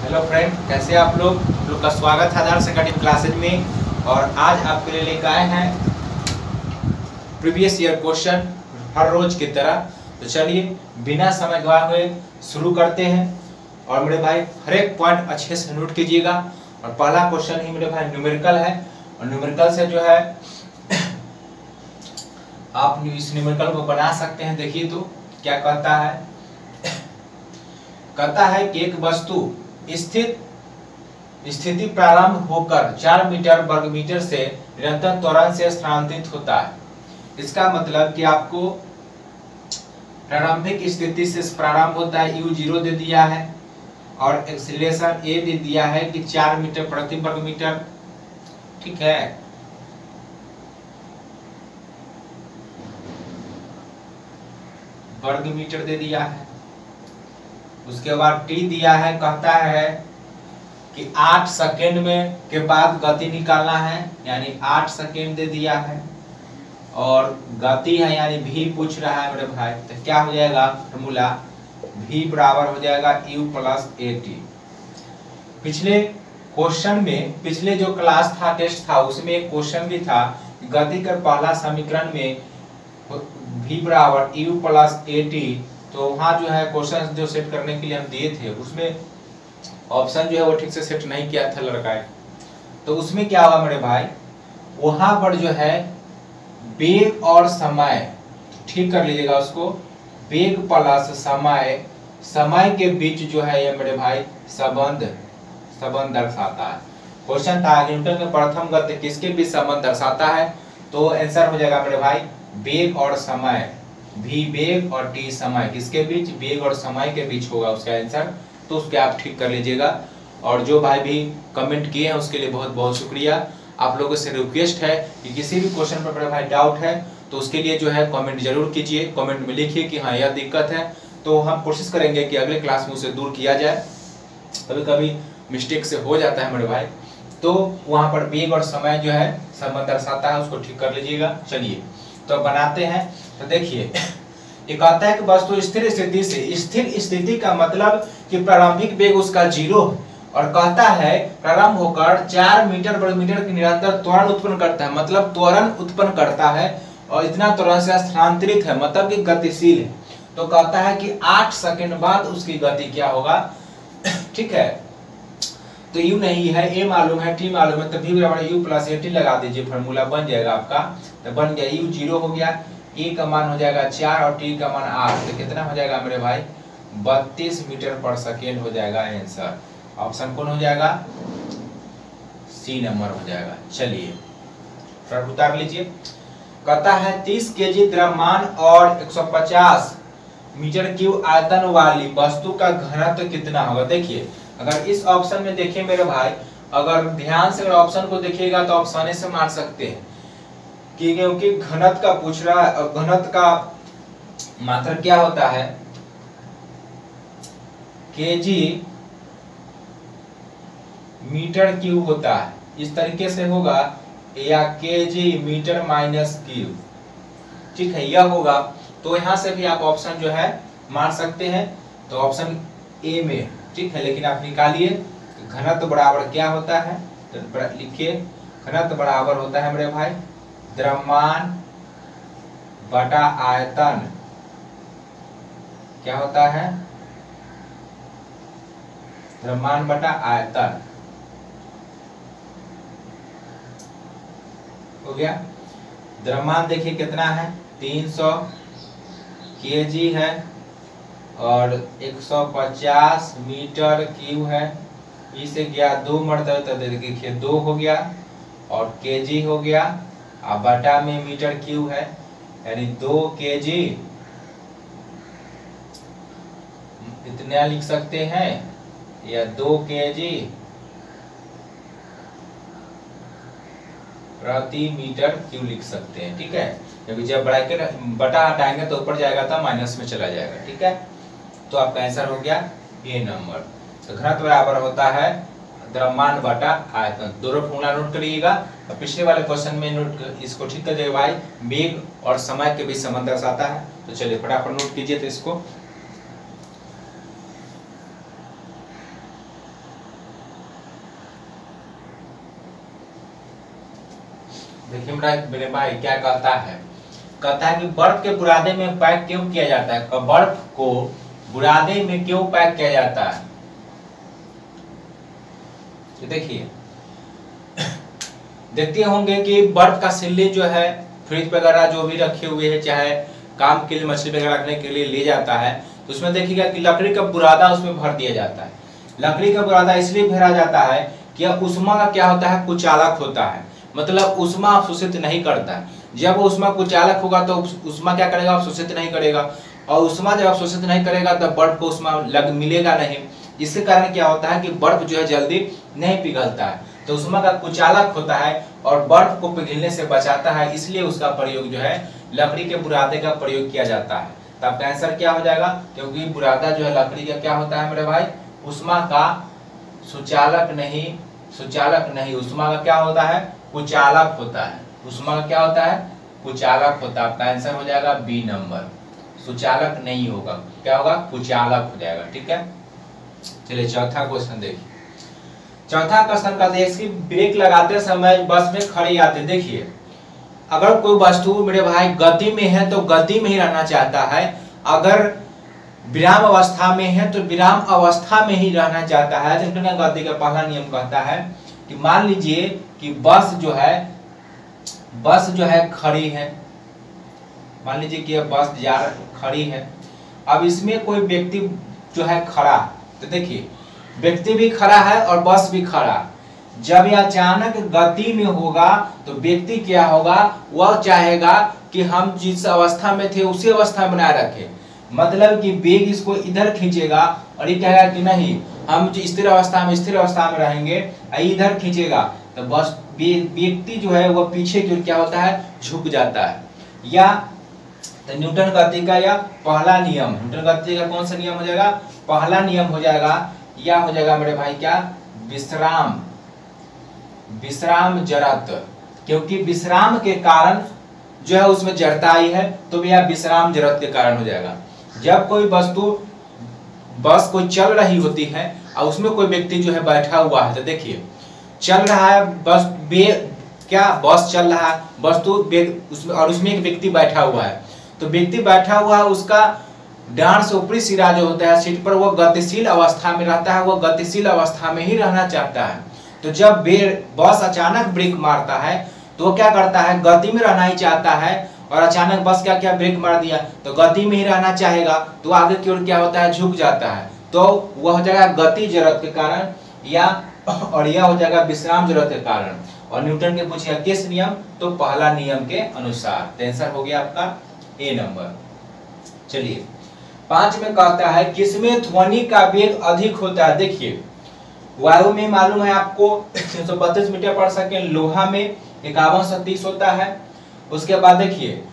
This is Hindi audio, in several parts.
हेलो फ्रेंड, कैसे आप लोग का स्वागत है आदर्श एकेडमी क्लासेज में। और आज आपके लिए लेकर आए हैं प्रीवियस ईयर क्वेश्चन हर रोज की तरह। तो चलिए बिना समय गवाए हुए शुरू करते हैं। और मेरे भाई हर एक पॉइंट अच्छे से नोट कीजिएगा। और पहला क्वेश्चन ही मेरे भाई न्यूमेरिकल है। और न्यूमेरिकल से जो है आप इस न्यूमेरिकल को बना सकते हैं। देखिए तो क्या कहता है, कहता है कि एक वस्तु स्थिति प्रारंभ होकर 4 मीटर वर्ग मीटर से निरंतर त्वरण से स्थानांतरित होता है। इसका मतलब कि आपको प्रारंभिक स्थिति से प्रारंभ होता है, u0 दे दिया है और एक्सीलरेशन a दे दिया है कि 4 मीटर प्रति वर्ग मीटर। ठीक है, वर्ग मीटर दे दिया है। उसके बाद t दिया है, कहता है कि 8 सेकेंड में के बाद गति निकालना है, यानी 8 सेकेंड दे दिया है। और गति है यानी v पूछ रहा है मेरे भाई, तो क्या हो जाएगा फॉर्मूला v बराबर हो जाएगा u प्लस at। पिछले क्वेश्चन में, पिछले जो क्लास था, टेस्ट था, उसमें एक क्वेश्चन भी था, गति का पहला समीकरण में v बराबर u प्लस at। तो वहाँ जो है क्वेश्चन जो सेट करने के लिए हम दिए थे, उसमें ऑप्शन जो है वो ठीक से सेट नहीं किया था लड़का। तो उसमें क्या हुआ मेरे भाई, वहां पर जो है वेग और समय, ठीक कर लीजिएगा उसको, वेग प्लस समय के बीच जो है ये मेरे भाई संबंध दर्शाता है। क्वेश्चन था न्यूटन के प्रथम गति किसके बीच संबंध दर्शाता है। तो आंसर हो जाएगा मेरे भाई वेग और समय, v वेग और t समय, किसके बीच, वेग और समय के बीच होगा उसका आंसर। तो उसके आप ठीक कर लीजिएगा। और जो भाई भी कमेंट किए हैं उसके लिए बहुत बहुत शुक्रिया। आप लोगों से रिक्वेस्ट है कि किसी भी क्वेश्चन पर मेरे भाई डाउट है तो उसके लिए जो है कमेंट जरूर कीजिए। कमेंट में लिखिए कि हाँ यह दिक्कत है, तो हम कोशिश करेंगे कि अगले क्लास में उसे दूर किया जाए। कभी कभी मिस्टेक से हो जाता है मेरे भाई, तो वहाँ पर वेग और समय जो है संबंध दर्शाता है, उसको ठीक कर लीजिएगा। चलिए तो बनाते हैं। तो देखिए ये कहता है कि वस्तु स्थिर स्थिति का मतलब कि प्रारंभिक वेग उसका 0 है। और कहता है प्रारंभ होकर 4 मीटर वर्ग मीटर की निरंतर त्वरण उत्पन्न करता है, मतलब त्वरण उत्पन्न करता है और इतना त्वरण से स्थानांतरित है, मतलब कि गतिशील है। तो कहता है कि 8 सेकंड बाद उसकी गति क्या होगा। ठीक है, तो u नहीं है, a मालूम है, t मालूम है, तो v बराबर u प्लस at लगा दीजिए, फॉर्मूला बन जाएगा आपका। तो बन गया u 0 हो गया, a का मान हो जाएगा 4 और t का मान 8। तो कितना हो जाएगा मेरे भाई 32 मीटर पर सेकेंड हो जाएगा आंसर। ऑप्शन कौन हो जाएगा, सी नंबर हो जाएगा। चलिए फिर उतार लीजिए। कहता है 30 केजी द्रव्यमान और 150 मीटर क्यूब आयतन वाली वस्तु का घनत्व कितना होगा। देखिए अगर इस ऑप्शन में देखिए मेरे भाई, अगर ध्यान से अगर ऑप्शन को देखिएगा तो आसानी से मार सकते हैं कि क्योंकि घनत्व का पूछ रहा है। और घनत्व का मात्रा क्या होता है, केजी मीटर क्यूब होता है, इस तरीके से होगा, या केजी मीटर माइनस क्यूब। ठीक है, यह होगा। तो यहां से भी आप ऑप्शन जो है मार सकते हैं। तो ऑप्शन ए में, ठीक है, लेकिन आप निकालिए घनत्व बराबर क्या होता है। तो लिखिए घनत्व बराबर होता है मेरे भाई द्रव्यमान बटा आयतन। क्या होता है, द्रव्यमान बटा आयतन हो गया। द्रव्यमान देखिए कितना है, 300 केजी है और 150 मीटर क्यूब है। इसे गया 2 मरतबे, तो देखिए 2 हो गया और केजी हो गया, और बटा में मीटर क्यूब है, यानी 2 केजी इतना लिख सकते हैं, या 2 केजी प्रति मीटर क्यूब लिख सकते हैं। ठीक है, क्योंकि जब ब्रैकेट बटा हटाएंगे तो ऊपर जाएगा तो माइनस में चला जाएगा। ठीक है, तो आपका आंसर हो गया ए नंबर। तो घनत्व बराबर होता है द्रव्यमान बटा आयतन। दोनों फॉर्मूला नोट करिएगा। तो पिछले वाले क्वेश्चन में नोट, इसको ठीक कर दे भाई, वेग और समय के बीच संबंध दर्शाता है। तो चलिए फटाफट नोट कीजिए। तो इसको देखिए मेरे भाई क्या कहता है कि बर्फ के बुरादे में पैक क्यों किया जाता है, बर्फ को बुरादे में क्यों पैक किया जाता है। तो देखिए देखते होंगे कि बर्फ का सिल्ली जो है फ्रिज वगैरह जो भी रखे हुए हैं, चाहे काम के लिए मछली वगैरह रखने के लिए ले जाता है, तो उसमें देखिएगा कि लकड़ी का बुरादा उसमें भर दिया जाता है। लकड़ी का बुरादा इसलिए भरा जाता है कि उष्मा का क्या होता है, कुचालक होता है, मतलब उष्मा अवशोषित नहीं करता है। जब उष्मा कुचालक होगा तो उष्मा क्या करेगा, अवशोषित नहीं करेगा, और उष्मा जब अवशोषित नहीं करेगा तो बर्फ को उष्मा मिलेगा नहीं। इसके कारण क्या होता है कि बर्फ जो है जल्दी नहीं पिघलता है, तो उष्मा का कुचालक होता है और बर्फ को पिघलने से बचाता है, इसलिए उसका प्रयोग जो है लकड़ी के बुरादे का प्रयोग किया जाता है। तब आंसर क्या हो जाएगा, क्योंकि बुरादा जो है लकड़ी का क्या होता है मेरे भाई, उष्मा का सुचालक नहीं, उष्मा का क्या होता है, कुचालक होता है। उष्मा का क्या होता है, कुचालक होता है। आपका आंसर हो जाएगा बी नंबर, सुचालक नहीं होगा, क्या होगा, कुचालक हो जाएगा। ठीक है, चलिए चौथा क्वेश्चन देखिए। चौथा क्वेश्चन का देखिए, ब्रेक लगाते समय बस में खड़ी आती, देखिए अगर कोई वस्तु मेरे भाई गति में है तो गति में ही रहना चाहता है, अगर विराम अवस्था में है तो विराम अवस्था में ही रहना चाहता है। न्यूटन का गति का पहला नियम कहता है कि मान लीजिए कि बस जो है खड़ी है, मान लीजिए कि बस खड़ी है, अब इसमें कोई व्यक्ति जो है खड़ा, तो देखिए व्यक्ति भी खड़ा है और बस भी खड़ा। जब यह अचानक गति में होगा तो व्यक्ति क्या होगा, वह चाहेगा कि हम जिस अवस्था में थे उसी अवस्था में बनाए रखें, मतलब कि वेग इसको इधर खींचेगा और ये कहेगा कि नहीं हम स्थिर अवस्था में रहेंगे, इधर खींचेगा तो बस व्यक्ति जो है वह पीछे की ओर क्या होता है, झुक जाता है। या तो न्यूटन गति का यह पहला नियम, न्यूटन गति का कौन सा नियम हो जाएगा, पहला नियम हो जाएगा, या हो जाएगा मेरे भाई क्या, विश्राम जड़त्व, क्योंकि विश्राम के कारण जो है उसमें जड़ता आई है, तो यह विश्राम जड़त्व के कारण हो जाएगा। जब कोई वस्तु बस कोई चल रही होती है और उसमें कोई व्यक्ति जो है बैठा हुआ है, तो देखिए चल रहा है बस, बस चल रहा है, वस्तु उसमें और उसमें एक व्यक्ति बैठा हुआ है, तो व्यक्ति बैठा हुआ है, उसका डांड से ऊपरी सिरा जो होता है सीट पर, वो गतिशील अवस्था में रहता है, वो गतिशील अवस्था में ही रहना चाहता है। तो जब बस अचानक ब्रेक मारता है तो वो क्या करता है, गति में रहना ही चाहता है, और अचानक बस क्या ब्रेक मार दिया तो गति में ही रहना चाहेगा, तो आगे की ओर क्या होता है, झुक जाता है, तो वह हो जाएगा गति जड़त्व के कारण, और यह हो जाएगा विश्राम जड़त्व के कारण। और न्यूटन के पूछिए किस नियम, तो पहला नियम के अनुसार। आंसर हो गया आपका ए नंबर। चलिए 5 में कहता है किसमें ध्वनि का वेग अधिक होता है। देखिए वायु में मालूम है आपको 332 मीटर पर सेकंड, लोहा में 5130 होता है। उसके बाद देखिए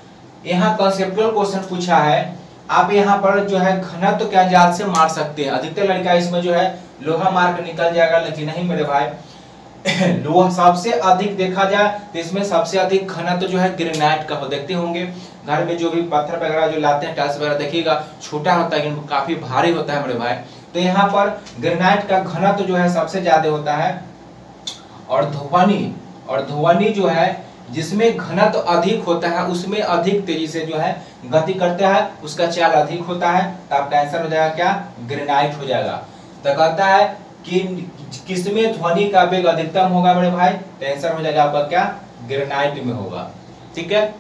यहाँ कंसेप्चुअल क्वेश्चन पूछा है, आप यहाँ पर जो है घनत्व क्या जात से मार सकते हैं। अधिकतर लड़का इसमें जो है लोहा मार कर निकल जाएगा, लेकिन नहीं मेरे भाई, लोहा सबसे अधिक देखा जाए तो इसमें सबसे अधिक घनत्व जो है ग्रेनाइट का हो। देखते होंगे घर में जो भी पत्थर वगैरह जो लाते हैं, टाइल्स वगैरह, देखिएगा छोटा होता है लेकिन काफी भारी होता है मेरे भाई, तो यहाँ पर ग्रेनाइट का घनत्व जो है सबसे ज्यादा होता है। और ध्वनि जो है जिसमें घनत्व अधिक होता है उसमें अधिक तेजी से जो है गति करता है, उसका चाल अधिक होता है, तो आपका आंसर हो जाएगा क्या, ग्रेनाइट हो जाएगा। तो कहता है कि किसमें ध्वनि का वेग अधिकतम होगा मेरे भाई, तो आंसर हो जाएगा आपका क्या, ग्रेनाइट में होगा। ठीक है,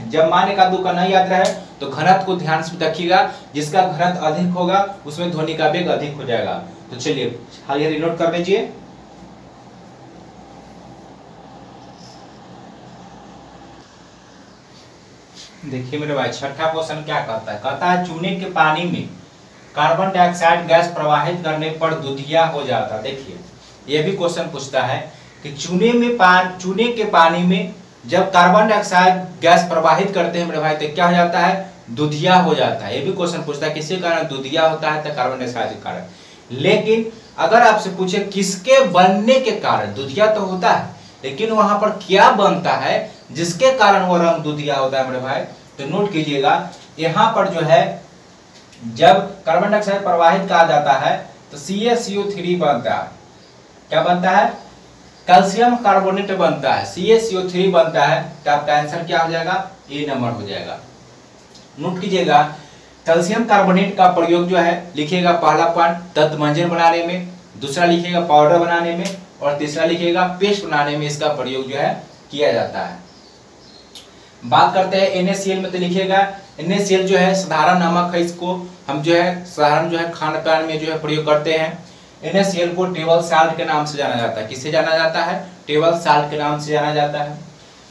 जब मान का दो का नहीं याद रहे तो घनत्व को ध्यान से रखिएगा, जिसका घनत्व अधिक होगा उसमें ध्वनि का वेग अधिक हो जाएगा। तो चलिए हाल नोट कर लीजिए। देखिए मेरे भाई छठा क्वेश्चन क्या कहता है, कहता है चूने के पानी में कार्बन डाइऑक्साइड गैस प्रवाहित करने पर दूधिया हो जाता है। देखिए ये भी क्वेश्चन पूछता है कि चूने के पानी में जब कार्बन डाइऑक्साइड गैस प्रवाहित करते हैं मेरे भाई तो क्या हो जाता है, दूधिया हो जाता है। ये भी क्वेश्चन पूछता है किसके कारण दूधिया होता है, तो कार्बन डाइऑक्साइड के कारण। लेकिन अगर आपसे पूछे किसके बनने के कारण, दूधिया तो होता है लेकिन वहां पर क्या बनता है जिसके कारण वो रंग दूधिया होता है मेरे भाई, तो नोट कीजिएगा यहाँ पर जो है जब कार्बन डाइऑक्साइड प्रवाहित कहा जाता है तो CaCO3 बनता है। क्या बनता है, कैल्शियम कार्बोनेट बनता है, CaCO3 बनता है, तो आपका आंसर क्या हो जाएगा, ए नंबर हो जाएगा। नोट कीजिएगा, कैल्शियम कार्बोनेट का प्रयोग जो है लिखिएगा पहला पॉइंट दंतमंजन बनाने में, दूसरा लिखिएगा पाउडर बनाने में, और तीसरा लिखिएगा पेस्ट बनाने में इसका प्रयोग जो है किया जाता है। बात करते हैं NaCl में, तो लिखिएगा NaCl जो है साधारण नमक है, इसको हम जो है साधारण जो है खान पान में जो है प्रयोग करते हैं। NaCl को टेबल साल्ट के नाम से जाना जाता है, किससे जाना जाता है, टेबल साल्ट के नाम से जाना जाता है।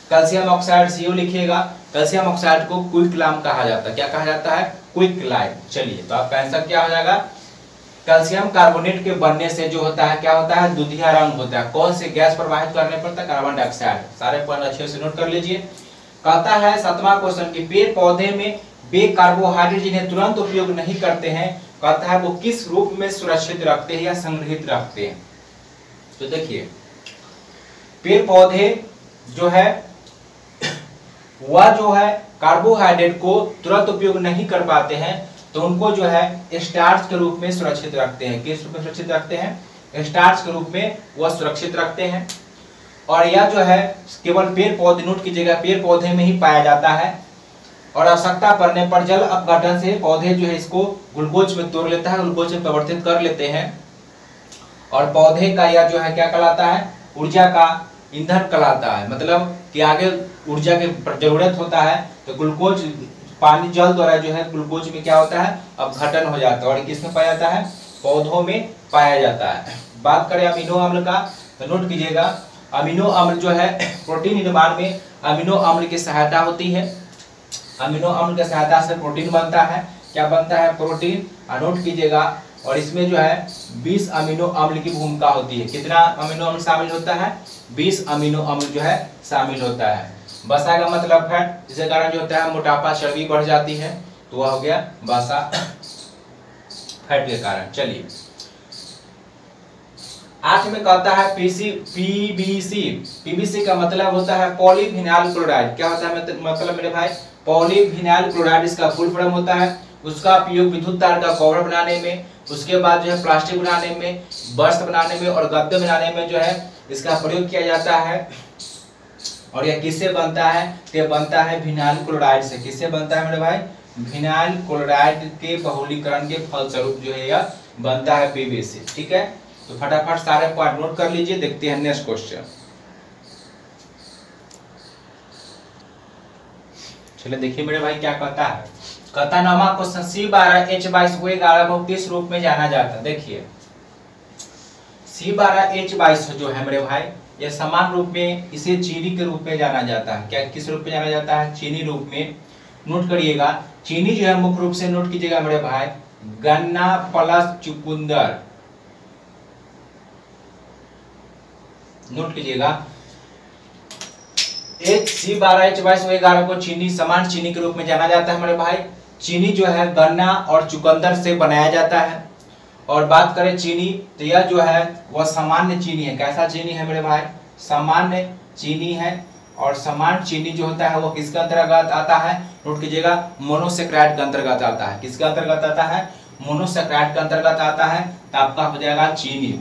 कैल्शियम ऑक्साइड CO लिखिएगा, कैल्शियम ऑक्साइड को क्विक लाइम कहा जाता है, क्या कहा जाता है, क्विक लाइम। चलिए तो आपका आंसर क्या हो जाएगा, कैल्शियम कार्बोनेट के बनने से जो होता है क्या होता है, दूधिया रंग होता है, कौन से गैस प्रवाहित करने पर, कार्बन डाइऑक्साइड। सारे पॉइंट अच्छे से नोट कर लीजिए। कहता है 7वां क्वेश्चन कि पेड़ पौधे में वे कार्बोहाइड्रेट जिन्हें तुरंत उपयोग नहीं करते हैं, कहता है वो किस रूप में सुरक्षित रखते हैं या संग्रहित रखते हैं। तो देखिए पेड़ पौधे जो है वह जो है कार्बोहाइड्रेट को तुरंत उपयोग नहीं कर पाते हैं, तो उनको जो है स्टार्च के रूप में सुरक्षित रखते हैं। किस रूप में सुरक्षित रखते हैं, स्टार्च के रूप में वह सुरक्षित रखते हैं। और यह जो है केवल पेड़ पौधे, नोट कीजिएगा, पेड़ पौधे में ही पाया जाता है, और आवश्यकता पड़ने पर जल अपघटन से पौधे जो है इसको ग्लूकोज में तोड़ लेता है, ग्लूकोज में परिवर्तित कर लेते हैं, और पौधे का यह जो है क्या कहलाता है, ऊर्जा का ईंधन कहलाता है। मतलब कि आगे ऊर्जा की जरूरत होता है तो ग्लूकोज पानी जल द्वारा जो है ग्लूकोज में क्या होता है, अपघटन हो जाता है, और किसमें पाया जाता है, पौधों में पाया जाता है। बात करें अमीनो अम्ल का, तो नोट कीजिएगा अमीनो अम्ल जो है प्रोटीन निर्माण में अमीनो अम्ल की सहायता होती है। अमीनो अम्ल की सहायता से प्रोटीन बनता है, क्या बनता है, प्रोटीन। नोट कीजिएगा, और इसमें जो है 20 अमीनो अम्ल की भूमिका होती है। कितना अमीनो अम्ल शामिल होता है, 20 अमीनो अम्ल जो है शामिल होता है। वसा का मतलब फैट, जिसके कारण जो होता है मोटापा चर्बी बढ़ जाती है, तो वह हो गया वसा फैट के कारण। चलिए 8 में कहता है PBC का मतलब होता है पॉलीविनाइल क्लोराइड। क्या होता है मतलब मेरे भाई, पॉलीविनाइल क्लोराइड इसका फुल फॉर्म होता है। उसका उपयोग विद्युत तार का कवर बनाने में, उसके बाद जो है प्लास्टिक बनाने में, बर्स बनाने में और गद्दे बनाने में जो है इसका प्रयोग किया जाता है। और यह किससे बनता है, यह बनता है विनाइल क्लोराइड से। किससे बनता है मेरे भाई, विनाइल क्लोराइड के बहुलीकरण के फलस्वरूप जो है यह बनता है PBC। ठीक है, तो फटाफट सारे पॉइंट नोट कर लीजिए। देखते हैं नेक्स्ट क्वेश्चन। चलिए देखिए मेरे भाई क्या कहता है, कहता नौवां क्वेश्चन C12H22 को किस रूप में जाना जाता है। देखिए C12H22 जो है मेरे भाई, यह समान रूप में इसे चीनी के रूप में जाना जाता है। क्या किस रूप में जाना जाता है, चीनी रूप में। नोट करिएगा, चीनी जो है मुख्य रूप से नोट कीजिएगा मेरे भाई, गन्ना प्लस चुकंदर। नोट कीजिएगा, C12H22 को चीनी, समान चीनी के रूप में जाना जाता है मेरे भाई। चीनी जो है गन्ना और चुकंदर से बनाया जाता है। और बात करें चीनी, तो यह जो है वह सामान्य चीनी है। कैसा चीनी है मेरे भाई, सामान्य चीनी है। और सामान्य चीनी जो होता है वो किसके अंतर्गत आता है, नोट कीजिएगा, मोनोसेक्राइड के अंतर्गत आता है। किसके अंतर्गत आता है, मोनोसेक्राइड के अंतर्गत आता है, तो आपका हो जाएगा चीनी।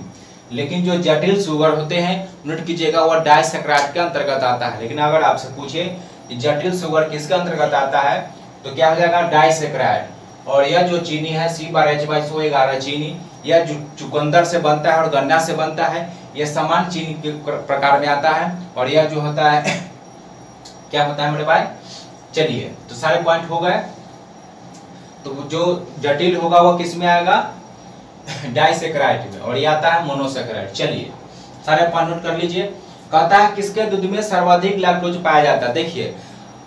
लेकिन जो जटिल शुगर होते हैं, नोट कीजिएगा, वह डाइसेक्राइड के अंतर्गत आता है। लेकिन अगर आपसे पूछे कि जटिल शुगर किसके अंतर्गत आता है, तो क्या हो जाएगा, डाइसेक्राइड। और यह जो चीनी है C12H22 चीनी, यह चुकंदर से बनता है और गन्ना से बनता है। यह समान चीनी के प्रकार में आता है। और यह जो होता है क्या होता है मेरे भाई। चलिए तो सारे पॉइंट हो गए। तो जो जटिल होगा वो किस में आएगा, डाइसेक्राइड में, और ये आता है मोनोसेक्राइड। चलिए सारे पॉइंट नोट कर लीजिए। कहता है किसके दूध में सर्वाधिक लैक्टोज पाया जाता है। देखिए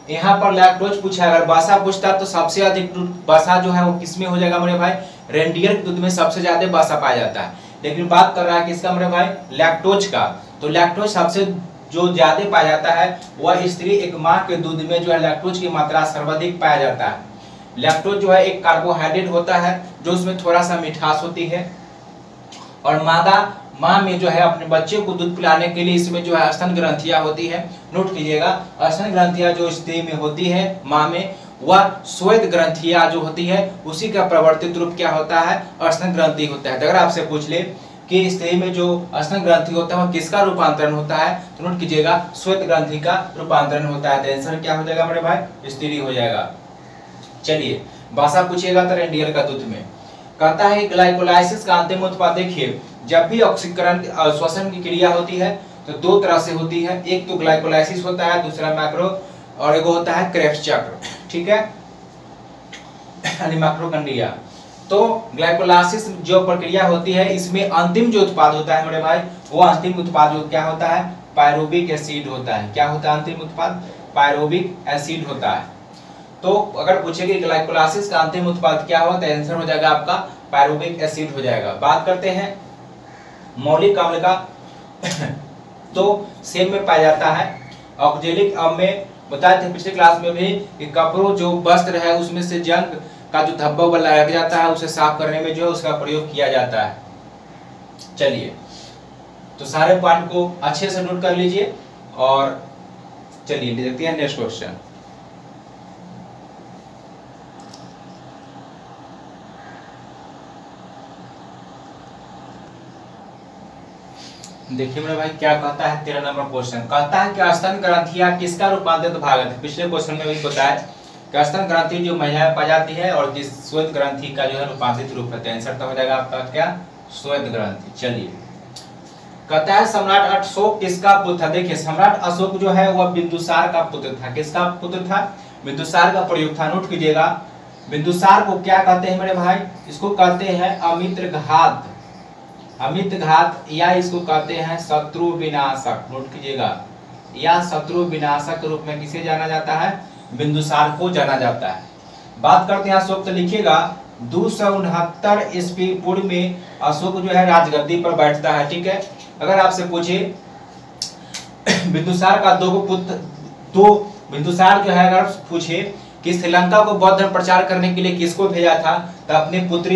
यहाँ पर लैक्टोज पूछा, अगर वसा पूछता तो सबसे अधिक वसा जो है वो किसमें हो जाएगा मेरे भाई, रेंडियर के दूध में सबसे ज्यादा वसा पाया जाता है। लेकिन बात कर रहा है किसका मेरे भाई, लैक्टोज का। तो लैक्टोज सबसे जो ज्यादा पाया जाता है वह स्त्री एक माह के दूध में जो है लैक्टोज की मात्रा सर्वाधिक पाया जाता है। लैक्टोज जो है एक कार्बोहाइड्रेट होता है जो उसमें थोड़ा सा मिठास होती है। और माँ में जो है अपने बच्चे को दूध पिलाने के लिए इसमें जो है स्तन ग्रंथियां होती है। नोट कीजिएगा, स्तन ग्रंथियां जो स्त्री में होती है, माँ में, वह श्वेत ग्रंथियां जो होती है उसी का प्रवर्तित रूप क्या होता है, स्तन ग्रंथि होता है। अगर आपसे पूछ ले की स्थिति में जो स्तन ग्रंथि होता है वो किसका रूपांतरण होता है, तो नोट कीजिएगा श्वेत ग्रंथि का रूपांतरण होता है। तो आंसर क्या हो जाएगा मेरे भाई, स्त्री हो जाएगा। चलिए भाषा पूछिएगा तो रेंडियर का दूध में कहता है ग्लाइकोलाइसिस का अंतिम उत्पाद देखिए, जब भी ऑक्सीकरण श्वसन की क्रिया होती है तो दो तरह से होती है, एक तो ग्लाइकोलाइसिस होता है, दूसरा मैक्रो और एक होता है क्रेब्स चक्र, ठीक है, यानी मैक्रोकंडिया। तो ग्लाइकोलाइसिस जो प्रक्रिया होती है इसमें अंतिम जो उत्पाद होता है मेरे भाई, वो अंतिम उत्पाद जो क्या होता है, पायरुविक एसिड होता है। क्या होता है अंतिम उत्पाद, पायरुविक एसिड होता है। तो अगर पूछे कि ग्लाइकोलाइसिस का अंतिम उत्पाद क्या हुआ तो आंसर हो जाएगा आपका पायरुविक एसिड हो जाएगा। बात करते हैं मौलिक अम्ल का तो सेल में पाया जाता है। ऑक्जेलिक अम्ल में बताए थे पिछले क्लास में भी कि कपड़ों जो वस्त्र है उसमें से जंग का जो धब्बा वाला लग जाता है उसे साफ करने में जो है उसका प्रयोग किया जाता है। चलिए तो सारे पॉइंट को अच्छे से नोट कर लीजिए और चलिए देखते हैं नेक्स्ट क्वेश्चन। देखिए मेरे भाई क्या कहता है 13 नंबर क्वेश्चन, कहता है कि स्तन ग्रंथियां किसका रूपांतरित भाग है। पिछले क्वेश्चन में भी बताया कि स्तन ग्रंथि जो महिलाएं पाई जाती है और जिस श्वेत ग्रंथि का जो है रूपांतरित रूप है। आंसर तो हो जाएगा आपका क्या, श्वेत ग्रंथि। चलिए कहता है सम्राट अशोक किसका पुत्र था। देखिए सम्राट अशोक जो है वह बिंदुसार का पुत्र था। किसका पुत्र था, बिंदुसार का प्रयोग था। नोट कीजिएगा बिंदुसार को क्या कहते हैं मेरे भाई, इसको कहते हैं अमित्रघात, अमितघात या इसको कहते हैं शत्रु विनाशक। नोट कीजिएगा या शत्रु विनाशक के रूप में किसे जाना जाता है, बिंदुसार को जाना जाता है। बात करते हैं अशोक, तो लिखिएगा 269 ईस्वी पूर्व में अशोक जो है राजगद्दी पर बैठता है, ठीक है। अगर आपसे पूछे बिंदुसार का दो बिंदुसार जो है अगर पूछे कि श्रीलंका को बौद्ध धर्म प्रचार करने के लिए किसको भेजा था, तो अपनी पुत्री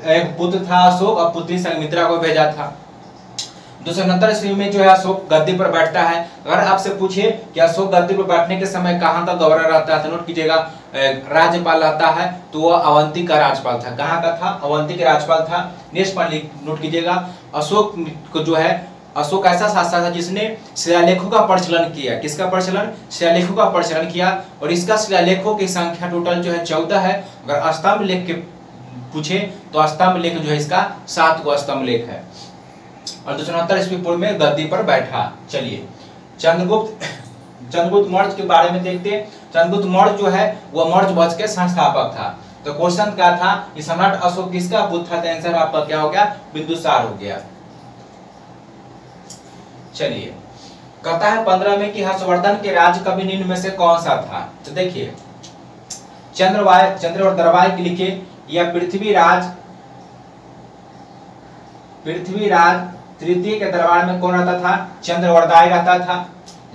एक पुत्र था अशोक और पुत्री संघमित्रा को भेजा था। 269 ईस्वी में जो है अशोक गद्दी पर बैठता है। अगर आपसे पूछे कि अशोक गद्दी पर बैठने के समय कहाँ का गवर्नर रहता है, तो नोट कीजिएगा राज्यपाल रहता है, तो वह अवंती का राज्यपाल था। कहाँ का था, अवंती का राज्यपाल था। नेक्स्ट पॉइंट नोट कीजिएगा अशोक को जो है, अशोक ऐसा शासक था जिसने शिलालेखों का प्रचलन किया। किसका प्रचलन, शिलालेखों का प्रचलन किया। और इसका शिलालेखों की संख्या टोटल जो है 14 है। अगर स्तंभ लेख के पूछे तो स्तंभ लेख जो है इसका 7 गो स्तंभ लेख है। और 269 ईस्वी पूर्व में गद्दी पर बैठा। चलिए चंद्रगुप्त मौर्य के बारे में देखते हैं। चंद्रगुप्त मौर्य जो है वह मौर्य वंश के संस्थापक था। तो क्वेश्चन क्या था कि सम्राट अशोक किसका पुत्र था, तो आंसर आपका क्या हो गया, बिंदुसार हो गया। चलिए कहता है 15 में कि हर्षवर्धन के राज्य कवि निम्न में से कौन सा था। तो देखिए चंद्रवर्धन के लिखे या पृथ्वीराज तृतीय के दरबार में कौन रहता था, चंद्रवर्धन रहता था।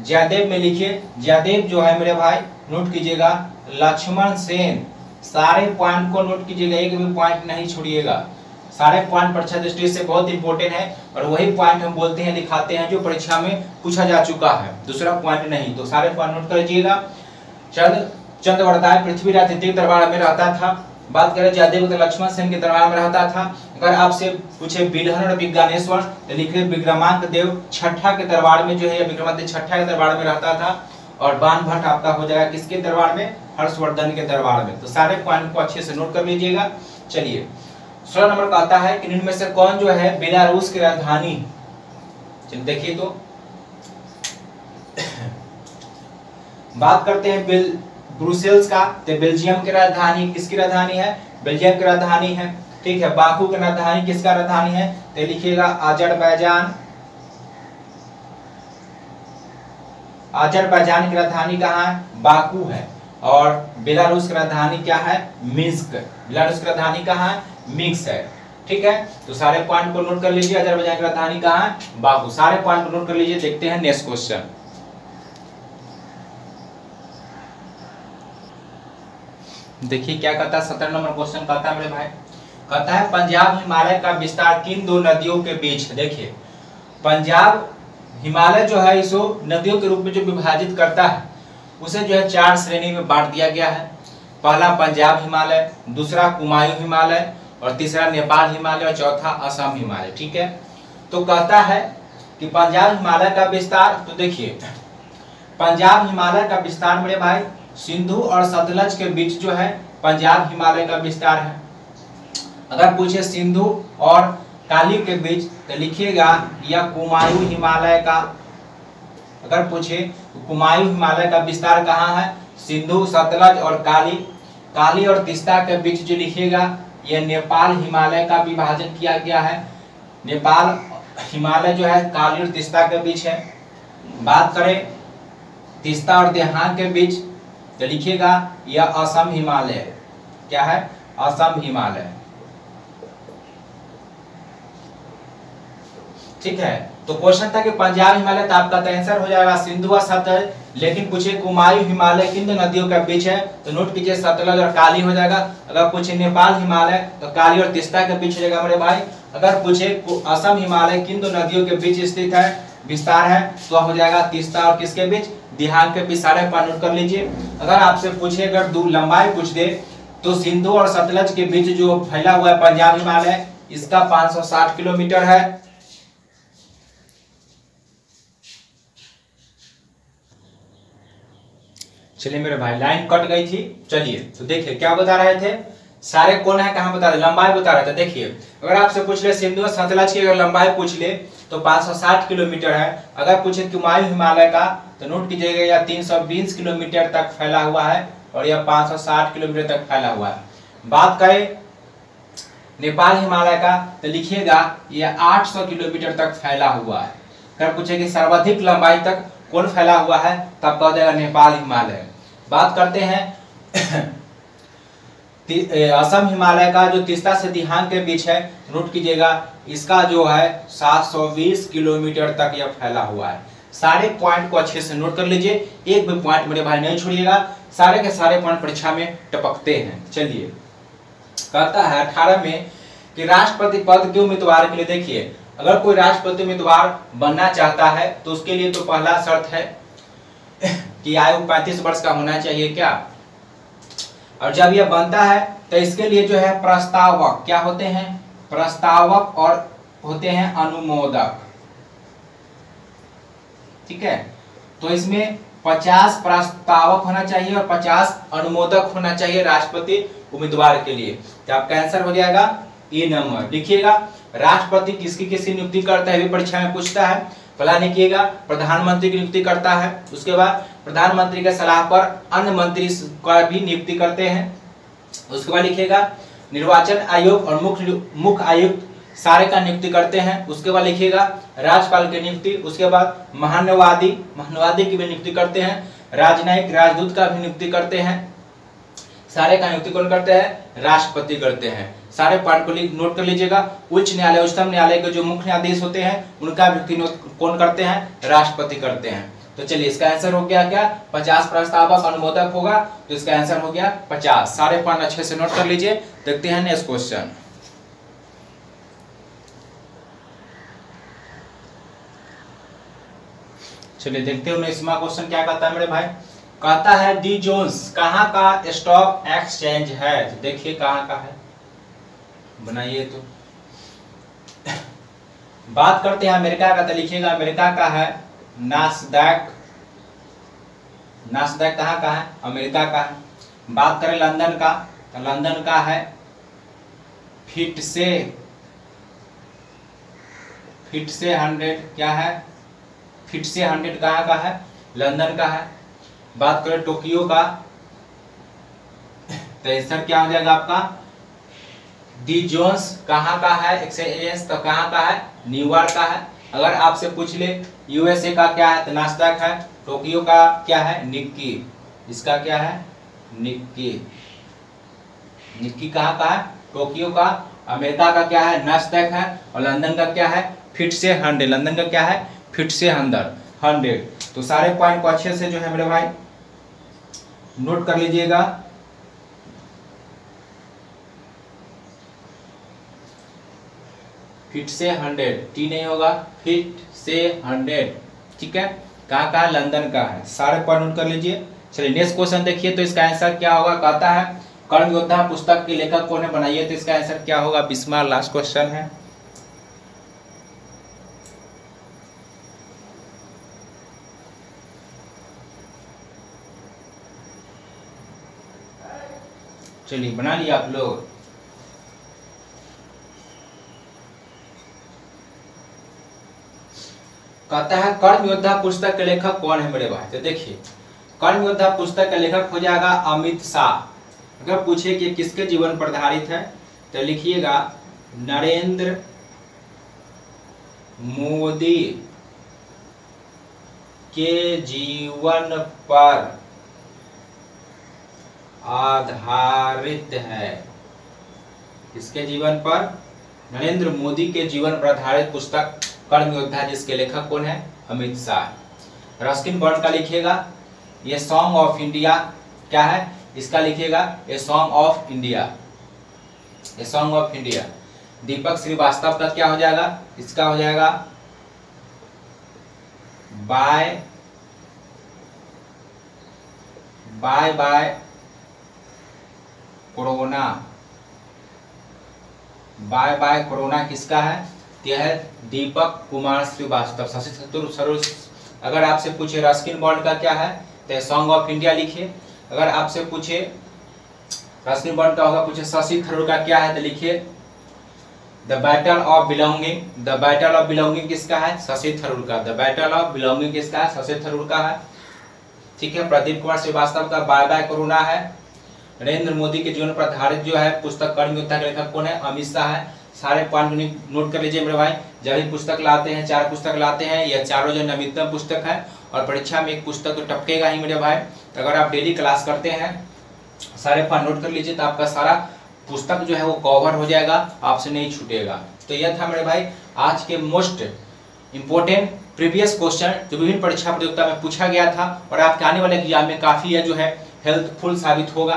जयदेव में लिखिए, जयदेव जो है मेरे भाई नोट कीजिएगा लक्ष्मण सेन। सारे पॉइंट को नोट कीजिएगा, एक भी पॉइंट नहीं छोड़िएगा। सारे पॉइंट परीक्षा दृष्टि से बहुत इंपॉर्टेंट है और वही पॉइंट हम बोलते हैं दिखाते हैं जो परीक्षा में पूछा जा चुका है, दूसरा पॉइंट नहीं। तो सारे पॉइंट नोट कर लीजिएगा। चंद्रवर्धन पृथ्वीराज तृतीय दरबार में रहता था। बात करें जयदेव तो लक्ष्मण सेन के दरबार में रहता था। अगर आपसे पूछे बिलहन और विज्ञानेश्वर तो लिखे विक्रमांक देव छठा के दरबार में जो है, विक्रमादित्य छठा के दरबार में रहता था। और बाण भट्ट आपका हो जाएगा किसके दरबार में, हर्षवर्धन के दरबार में। तो सारे पॉइंट को अच्छे से नोट कर लीजिएगा। चलिए 16 नंबर का आता है कि इनमें से कौन जो है बेलारूस की राजधानी। चलिए देखिए तो बात करते हैं ब्रुसेल्स का। तो बेल्जियम की राजधानी किसकी राजधानी है, बेल्जियम की राजधानी है, ठीक है। बाकू की राजधानी किसका राजधानी है, तो लिखिएगा अजरबैजान। अजरबैजान की राजधानी कहाँ है, बाकू है। और बेलारूस की राजधानी क्या है, मिन्स्क। बेलारूस की राजधानी कहाँ है, मिन्स्क है, ठीक है। तो सारे पॉइंट को नोट कर लीजिए। अजरबैजान की राजधानी कहाँ है, बाकू। सारे पॉइंट को नोट कर लीजिए। देखते हैं नेक्स्ट क्वेश्चन। देखिए क्या कहता है 17 नंबर क्वेश्चन कहता है मेरे भाई, कहता है पंजाब हिमालय का विस्तार किन दो नदियों के बीच है। देखिए पंजाब हिमालय जो है इसको नदियों के रूप में जो विभाजित करता है उसे जो है 4 श्रेणी में बांट दिया गया है। पहला पंजाब हिमालय, दूसरा कुमायूं हिमालय और तीसरा नेपाल हिमालय और चौथा असम हिमालय। ठीक है, तो कहता है कि पंजाब हिमालय का विस्तार, तो देखिए पंजाब हिमालय का विस्तार मेरे भाई सिंधु और सतलज के बीच जो है पंजाब हिमालय का विस्तार है। अगर पूछे सिंधु और काली के बीच तो लिखिएगा यह कुमायूं हिमालय का। अगर पूछे कुमायूं हिमालय का विस्तार कहाँ है, सिंधु सतलज और काली और तीस्ता के बीच जो लिखिएगा यह नेपाल हिमालय का विभाजन किया गया है। नेपाल हिमालय जो है काली और तीस्ता के बीच है। बात करें तीस्ता और देहात के बीच तो लिखिएगा यह असम हिमालय है। क्या है, असम हिमालय। ठीक है, तो क्वेश्चन था कि पंजाब हिमालय, तो आपका आंसर हो जाएगा सिंधु और सतलज। लेकिन पूछे कुमायूं हिमालय किन दो नदियों के बीच है, तो नोट कीजिए सतलज और काली हो जाएगा। अगर पूछे नेपाल हिमालय तो काली और तीस्ता के बीच हो जाएगा मेरे भाई। अगर पूछे असम हिमालय किन दो नदियों के बीच स्थित है, विस्तार है, तो हो जाएगा तीस्ता और किसके बीच, देहात के बीच। सारे पॉइंट नोट कर लीजिए। अगर आपसे पूछे अगर लंबाई पूछ दे तो सिंधु और सतलज के बीच जो फैला हुआ है पंजाब हिमालय, इसका 560 किलोमीटर है। चलिए मेरे भाई, लाइन कट गई थी। चलिए तो देखिए क्या बता रहे थे, सारे कौन है कहां बता रहे, लंबाई बता रहे थे। देखिए अगर आपसे पूछ ले सिंधु और सतलज की अगर लंबाई पूछ ले तो 560 किलोमीटर है। अगर पूछे कुमायूं हिमालय का तो नोट कीजिएगा यह 320 किलोमीटर तक फैला हुआ है और यह 560 किलोमीटर तक फैला हुआ है। बात करें नेपाल हिमालय का तो लिखिएगा यह 800 किलोमीटर तक फैला हुआ है। अगर पूछे कि सर्वाधिक लंबाई तक कौन फैला हुआ है, तब कह जाएगा नेपाल हिमालय। बात करते हैं असम हिमालय का, जो तीस्ता से देहात के बीच है, नोट कीजिएगा इसका जो है 720 किलोमीटर तक यह फैला हुआ है। सारे पॉइंट को अच्छे से नोट कर लीजिए, एक भी पॉइंट मेरे भाई नहीं छोड़िएगा, सारे के सारे पॉइंट परीक्षा में टपकते हैं। चलिए कहता है 18 में कि राष्ट्रपति पद के उम्मीदवार के लिए, देखिए अगर कोई राष्ट्रपति उम्मीदवार बनना चाहता है तो उसके लिए तो पहला शर्त है कि आयु 35 वर्ष का होना चाहिए। क्या, और जब यह बनता है तो इसके लिए जो है प्रस्तावक क्या होते हैं, प्रस्तावक और होते हैं अनुमोदक। ठीक है, तो इसमें 50 प्रस्तावक होना चाहिए और 50 अनुमोदक होना चाहिए राष्ट्रपति उम्मीदवार के लिए। तो आपका आंसर हो जाएगा ए नंबर। लिखिएगा राष्ट्रपति किसकी किसकी नियुक्ति करता है, भी परीक्षा में पूछता है। पहला लिखिएगा प्रधानमंत्री की नियुक्ति करता है, उसके बाद प्रधानमंत्री के सलाह पर अन्य मंत्री का भी नियुक्ति करते हैं। उसके बाद लिखिएगा निर्वाचन आयोग और मुख्य आयुक्त सारे का नियुक्ति करते हैं। उसके बाद लिखिएगा राज्यपाल की नियुक्ति, उसके बाद महान्यवादी की भी नियुक्ति करते हैं, राजनयिक राजदूत का भी नियुक्ति करते हैं। सारे का नियुक्ति कौन करते हैं, राष्ट्रपति करते हैं। सारे पॉइंट को नोट कर लीजिएगा। उच्च न्यायालय उच्चतम न्यायालय के जो मुख्य न्यायाधीश होते हैं उनका नियुक्ति कौन करते हैं, राष्ट्रपति करते हैं। तो चलिए इसका आंसर हो गया क्या, 50 प्रस्तावक अनुमोदक होगा, तो इसका आंसर हो गया 50। सारे पॉइंट अच्छे से नोट कर लीजिए। देखते हैं नेक्स्ट क्वेश्चन। चलिए देखते हैं 19वां क्वेश्चन क्या कहता है मेरे भाई। कहता है डी जोन्स कहाँ का स्टॉक एक्सचेंज है। तो देखिए कहाँ का है, बनाइए। तो बात करते हैं अमेरिका का, तो लिखिएगा अमेरिका का है नास्डैक। नास्डैक कहाँ का है, अमेरिका का है। बात करें लंदन का, तो लंदन का है फिटसे 100। क्या है, फिटसे 100 कहाँ का है, लंदन का है। बात करें टोक्यो का, तो आंसर क्या हो जाएगा आपका डी जोन्स कहाँ का है एक्सचेंज, तो कहाँ का है, न्यूयॉर्क का है। अगर आपसे पूछ ले यूएसए का क्या है, तो नास्डैक है। टोक्यो का क्या है, निक्की। इसका क्या है, निक्की। निक्की कहाँ का है, टोक्यो का। अमेरिका का क्या है, नास्डैक है। और लंदन का क्या है, फिटसे 100। लंदन का क्या है, फिटसे 100। तो सारे पॉइंट को अच्छे से जो है मेरे भाई नोट कर लीजिएगा। फिट से 100, टी नहीं होगा, फिट से 100। ठीक है, कहाँ लंदन का है। सारे पॉइंट नोट कर लीजिए। चलिए नेक्स्ट क्वेश्चन देखिए, तो इसका आंसर क्या होगा। कहता है कर्ण योद्धा पुस्तक के लेखक कौन है, बनाइए। तो इसका आंसर क्या होगा, बिस्मार। लास्ट क्वेश्चन है। चलिए बना लिया आप लोग। कहता है कर्ण योद्धा पुस्तक के लेखक कौन है मेरे भाई। तो देखिए कर्ण योद्धा पुस्तक का लेखक हो जाएगा अमित शाह। अगर पूछे कि किसके जीवन पर आधारित है तो लिखिएगा नरेंद्र मोदी के जीवन पर आधारित है। किसके जीवन पर, नरेंद्र मोदी के जीवन पर आधारित पुस्तक कर्ण योद्धा, जिसके लेखक कौन है, अमित शाह। रस्किन बॉन्ड का लिखिएगा ये सॉन्ग ऑफ इंडिया क्या है, इसका लिखिएगा a song of India, a song of India. Deepak Srivastava का क्या हो जाएगा, इसका हो जाएगा bye bye bye corona. Bye bye corona किसका है, यह है दीपक कुमार श्रीवास्तव। शशि थरूर। अगर आपसे पूछे रस्किन बॉन्ड का क्या है तो सॉन्ग ऑफ इंडिया लिखिए। अगर आपसे पूछे रस्किन बॉन्ड का होगा, पूछे शशि थरूर का क्या है तो लिखिए the battle of belonging. The battle of belonging किसका है, शशि थरूर का। द बैटल ऑफ बिलोंगिंग किसका है, शशि थरूर का है। ठीक है। प्रदीप कुमार श्रीवास्तव का बाय बाय कोरोना है। नरेंद्र मोदी के जीवन पर आधारित जो है पुस्तक कर्ण योद्धा के लेखक कौन है, अमित शाह है। सारे पॉइंट नोट कर लीजिए मेरे भाई। जब भी पुस्तक लाते हैं, 4 पुस्तक लाते हैं, यह चारों जो नवीनतम पुस्तक है और परीक्षा में एक पुस्तक तो टपकेगा ही मेरे भाई। तो अगर आप डेली क्लास करते हैं, सारे पॉइंट नोट कर लीजिए तो आपका सारा पुस्तक जो है वो कवर हो जाएगा, आपसे नहीं छूटेगा। तो यह था मेरे भाई आज के मोस्ट इंपोर्टेंट प्रीवियस क्वेश्चन जो विभिन्न परीक्षा प्रतियोगिता में पूछा गया था और आपके आने वाले एग्जाम में काफी है जो है हेल्पफुल साबित होगा।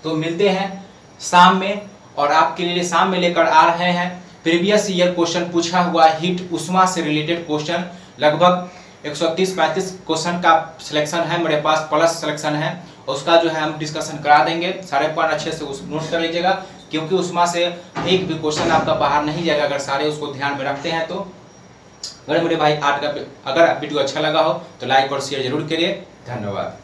तो मिलते हैं शाम में, और आपके लिए शाम में लेकर आ रहे हैं प्रीवियस ईयर क्वेश्चन पूछा हुआ हीट उष्मा से रिलेटेड क्वेश्चन। लगभग 130-35 क्वेश्चन का सिलेक्शन है मेरे पास, प्लस सिलेक्शन है, उसका जो है हम डिस्कशन करा देंगे। सारे पॉइंट अच्छे से नोट कर लीजिएगा, क्योंकि उसमें से एक भी क्वेश्चन आपका बाहर नहीं जाएगा अगर सारे उसको ध्यान में रखते हैं। तो अगर मेरे भाई अगर वीडियो अच्छा लगा हो तो लाइक और शेयर जरूर करिए। धन्यवाद।